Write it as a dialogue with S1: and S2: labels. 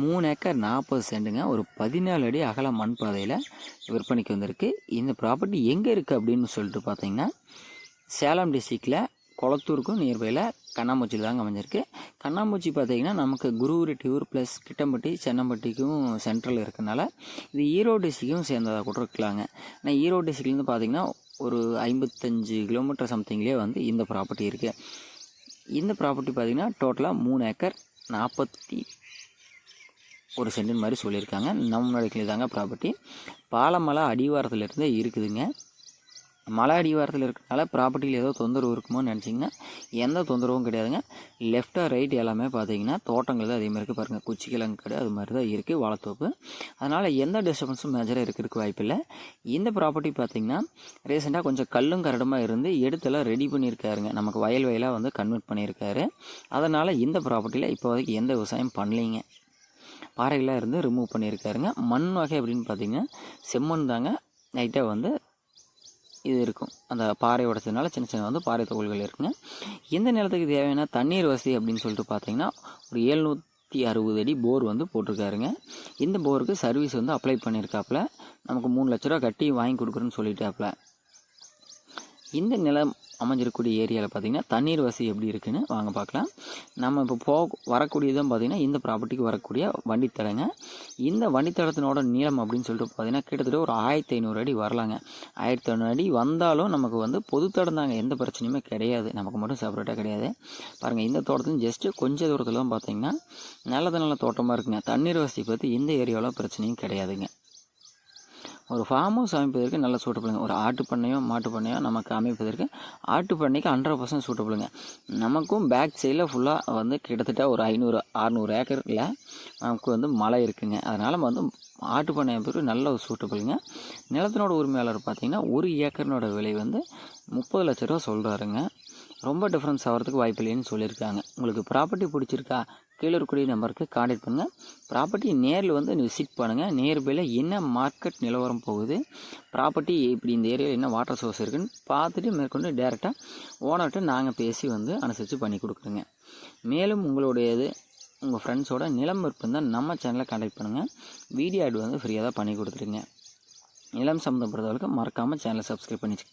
S1: 3 acre 40 சென்ட்டுங்க. ஒரு 14 அடி அகல மண் பாதையில் விற்பனைக்கு வந்திருக்கு. இந்த ப்ராப்பர்ட்டி எங்கே இருக்குது அப்படின்னு சொல்லிட்டு பார்த்தீங்கன்னா, சேலம் டிஸ்ட்ரிக்டில் கொளத்தூருக்கும் நியர்பையில் கண்ணாமூச்சியில் தாங்க அமைஞ்சிருக்கு. கண்ணாமூச்சி பார்த்தீங்கன்னா நமக்கு குருவுரி டியூர் ப்ளஸ் கிட்டம்பட்டி சென்னம்பட்டிக்கும் சென்ட்ரல் இருக்கனால இது ஈரோடு டிஸ்ட்ரிக்கும் சேர்ந்ததாக கூட இருக்கலாங்க. ஆனால் ஈரோடு டிஸ்ட்ரிக்ட்லேருந்து பார்த்தீங்கன்னா ஒரு 55 கிலோமீட்டர் சம்திங்லேயே வந்து இந்த ப்ராப்பர்ட்டி இருக்குது. இந்த ப்ராப்பர்ட்டி பார்த்தீங்கன்னா டோட்டலாக 3 ஏக்கர் 41 சென்ட் மாதிரி சொல்லியிருக்காங்க. நம்மளுக்கு தாங்க ப்ராப்பர்ட்டி பாலமலை அடிவாரத்தில் இருந்தே இருக்குதுங்க. மலை அடிவாரத்தில் இருக்கிறனால ப்ராப்பர்ட்டியில் ஏதோ தொந்தரவு இருக்குமோன்னு நினச்சிங்கன்னா எந்த தொந்தரவும் கிடையாதுங்க. லெஃப்டாக ரைட் எல்லாமே பார்த்தீங்கன்னா தோட்டங்கள் தான் அதேமாதிரி இருக்குது. பாருங்கள், குச்சிக்கிழங்கு கடை அது மாதிரி தான் இருக்குது, வாழைத்தோப்பு. அதனால் எந்த டிஸ்டர்பன்ஸும் மேஜராக இருக்கிறதுக்கு வாய்ப்பில்லை. இந்த ப்ராப்பர்ட்டி பார்த்திங்கன்னா ரீசெண்டாக கொஞ்சம் கல்லும் கரடுமாக இருந்து எடுத்தெல்லாம் ரெடி பண்ணியிருக்காருங்க. நமக்கு வயலாக வந்து கன்வெர்ட் பண்ணியிருக்காரு. அதனால் இந்த ப்ராப்பர்ட்டியில் இப்போதைக்கு எந்த விவசாயம் பண்ணலைங்க. பாறைகளாக இருந்து ரிமூவ் பண்ணியிருக்காருங்க. மண் வகை அப்படின்னு பார்த்திங்கன்னா செம்மண் தாங்க. நைட்டாக வந்து இது இருக்கும். அந்த பாறை உடைச்சதுனால சின்ன சின்ன வந்து பாறை தொகுல்கள் இருக்குங்க. இந்த நிலத்துக்கு தேவையான தண்ணீர் வசதி அப்படின்னு சொல்லிட்டு பார்த்தீங்கன்னா ஒரு 760 அடி போர் வந்து போட்டிருக்காருங்க. இந்த போருக்கு சர்வீஸ் வந்து அப்ளை பண்ணியிருக்காப்புல. நமக்கு 3 லட்ச ரூபா கட்டி வாங்கி கொடுக்குறேன்னு சொல்லிட்டாப்புல. இந்த நிலம் அமைஞ்சிருக்கக்கூடிய ஏரியாவில் பார்த்திங்கன்னா தண்ணீர் வசதி எப்படி இருக்குன்னு வாங்க பார்க்கலாம். நம்ம இப்போ வரக்கூடியதான் பார்த்திங்கன்னா இந்த ப்ராப்பர்ட்டிக்கு வரக்கூடிய வண்டித்தடங்க. இந்த வண்டித்தடத்தினோட நீளம் அப்படின்னு சொல்லிட்டு பார்த்திங்கன்னா கிட்டத்தட்ட ஒரு 1500 அடி வரலாங்க. 1500 அடி வந்தாலும் நமக்கு வந்து பொதுத்தடம் தாங்க, எந்த பிரச்சனையுமே கிடையாது. நமக்கு மட்டும் செப்பரேட்டாக கிடையாது. பாருங்கள், இந்த தோட்டத்துக்கு ஜஸ்ட்டு கொஞ்சம் தூரத்தில் தான் பார்த்திங்கன்னா நல்ல தோட்டமாக இருக்குங்க. தண்ணீர் வசதி பற்றி இந்த ஏரியாவில் பிரச்சனையும் கிடையாதுங்க. ஒரு ஃபார்ம் ஹவுஸ் அமைப்பதற்கு நல்ல சூட்டபிளுங்க. ஒரு ஆட்டு பண்ணையோ மாட்டு பண்ணையோ நமக்கு அமைப்பதற்கு ஆட்டு பண்ணைக்கு 100% சூட்டபிளுங்க. நமக்கும் பேக் சைடில் ஃபுல்லாக வந்து கிட்டத்தட்ட ஒரு 500-600 ஏக்கரில் நமக்கு வந்து மலை இருக்குங்க. அதனால் வந்து ஆட்டு பண்ணை அமைப்பதற்கு நல்ல ஒரு சூட்டபிளுங்க. நிலத்தினோட உரிமையாளர் பார்த்திங்கன்னா 1 ஏக்கரினோட விலை வந்து 30 லட்ச ரூபா சொல்கிறாருங்க. ரொம்ப டிஃப்ரென்ஸ் ஆகிறதுக்கு வாய்ப்பு இல்லைன்னு சொல்லியிருக்காங்க. உங்களுக்கு ப்ராப்பர்ட்டி பிடிச்சிருக்கா, கீழே இருக்கக்கூடிய நம்பருக்கு கான்டாக்ட் பண்ணுங்கள். ப்ராப்பர்ட்டி நேரில் வந்து விசிட் பண்ணுங்கள். நியர்பையில் என்ன மார்க்கெட் நிலவரம் போகுது, ப்ராப்பர்ட்டி இப்படி இந்த ஏரியாவில் என்ன வாட்டர் சோர்ஸ் இருக்குதுன்னு பார்த்துட்டு மேற்கொண்டு டேரெக்டாக ஓனர்கிட்ட நாங்கள் பேசி வந்து அனுசரித்து பண்ணி கொடுக்குறோங்க. மேலும் உங்களுடையது உங்கள் ஃப்ரெண்ட்ஸோட நிலம் இருந்தால் நம்ம சேனலை கான்டாக்ட் பண்ணுங்கள். வீடியோ ஆட் வந்து ஃப்ரீயாக தான் பண்ணி கொடுத்துருங்க. நிலம் சம்மந்தப்படுறவங்களுக்கு மறக்காமல் சேனலை சப்ஸ்கிரைப் பண்ணிச்சு.